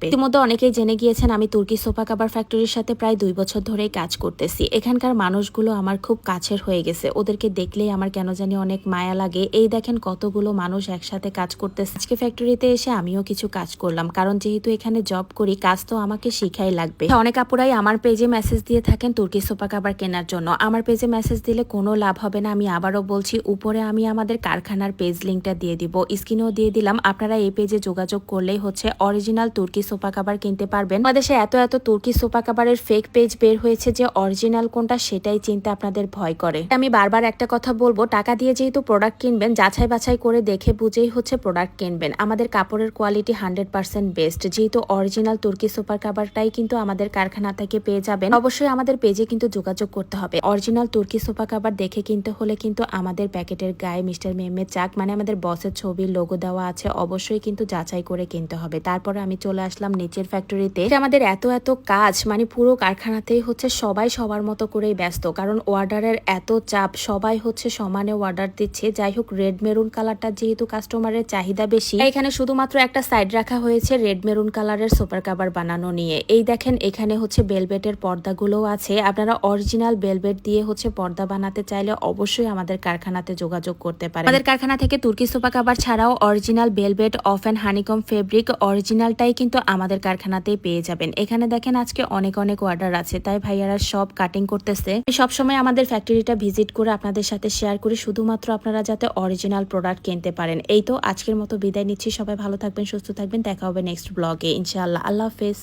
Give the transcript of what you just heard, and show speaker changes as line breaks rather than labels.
ইতিমধ্যে অনেকেই জেনে গিয়েছেন আমি তুর্কি সোফা কাভার ফ্যাক্টরির সাথে প্রায় 2 বছর ধরেই কাজ করতেছি। এখানকার মানুষগুলো আমার খুব কাছের হয়ে গেছে। ওদেরকে দেখলেই আমার কেন জানি অনেক মায়া লাগে। এই দেখেন কতগুলো মানুষ একসাথে কাজ করতেছে। আজকে ফ্যাক্টরিতে এসে আমিও কিছু কাজ করলাম, কারণ যেহেতু এখানে জব করি, কাজ তো আমাকে শিখাই লাগবে। অনেক আপুরাই আমার পেজে মেসেজ দিয়ে থাকেন তুর্কি সোফা কাভার কেনার জন্য। আমার পেজে মেসেজ দিলে কোনো লাভ হবে না, আমি আবারও বলছি। উপরে আমি আমাদের কারখানার পেজ লিঙ্কটা দিয়ে দিব, স্ক্রিনেও দিয়ে দিলাম। আপনারা এই পেজে যোগাযোগ করলেই হচ্ছে অরিজিনাল তুর্কি সোফা কাভার কিনতে পারবেন। বাংলাদেশে এত তুর্কি সোফা কাভারের ফেক পেজ বের হয়েছে যে অরিজিনাল কোনটা সেটাই চিনতে আপনাদের ভয় করে। আমি বারবার একটা কথা বলবো, টাকা দিয়ে যেহেতু প্রোডাক্ট কিনবেন, যাচাই বাছাই করে দেখে বুঝেই হচ্ছে প্রোডাক্ট কিনবেন। আমাদের কাপড়ের কোয়ালিটি 100% বেস্ট। যেহেতু অরিজিনাল তুর্কি সোফা কাভারটাই কিন্তু আমাদের কারখানা থেকে পেয়ে যাবেন। অবশ্যই আমাদের পেজে কিন্তু যোগাযোগ করতে হবে। অরিজিনাল তুর্কি সোফা কাভার দেখে কিনতে হলে কিন্তু আমাদের প্যাকেটের গায়ে মিস্টার মেহমেদ চাক মানে আমাদের বসের ছবির লোগো দেওয়া আছে। অবশ্যই কিন্তু যাচাই করে কিনতে হবে। তারপরে আমি চলে আসলাম নিচের ফ্যাক্টরিতে। আমাদের এত কাজ, মানে পুরো কারখানাতেই হচ্ছে সবাই সবার মতো করেই ব্যস্ত, কারণ অর্ডারের এত চাপ, সবাই হচ্ছে সমানে অর্ডার দিচ্ছে। যাই হোক, রেড মেরুন কালারটা যেহেতু কাস্টমারের চাহিদা বেশি, এখানে শুধুমাত্র একটা সাইড রাখা হয়েছে রেড মেরুন কালারের সোফার কাভার বানানো নিয়ে। এই দেখেন এখানে হচ্ছে বেলভেটের পর্দাগুলো আছে। আপনারা অরিজিনাল বেলভেট দিয়ে হচ্ছে পর্দা বানাতে চাইলে অবশ্যই আমাদের কারখানাতে যোগাযোগ করতে পারেন। আমাদের কারখানা থেকে তুর্কি সোফা কাভার ছাড়াও original velvet, of and honeycomb fabric অরিজিনালটাই কিন্তু আমাদের কারখানাতেই পেয়ে যাবেন। এখানে দেখেন আজকে অনেক অর্ডার আছে, তাই ভাইয়ারা সব কাটিং করতেছে। সবসময় আমাদের ফ্যাক্টরিটা ভিজিট করে আপনাদের সাথে শেয়ার করি, শুধুমাত্র আপনারা যাতে অরিজিনাল প্রোডাক্ট কিনতে পারেন। এই তো আজকের মতো বিদায় নিচ্ছি। সবাই ভালো থাকবেন, সুস্থ থাকবেন। দেখা হবে নেক্সট ব্লগে ইনশাআল্লাহ। আল্লাহ হাফেজ।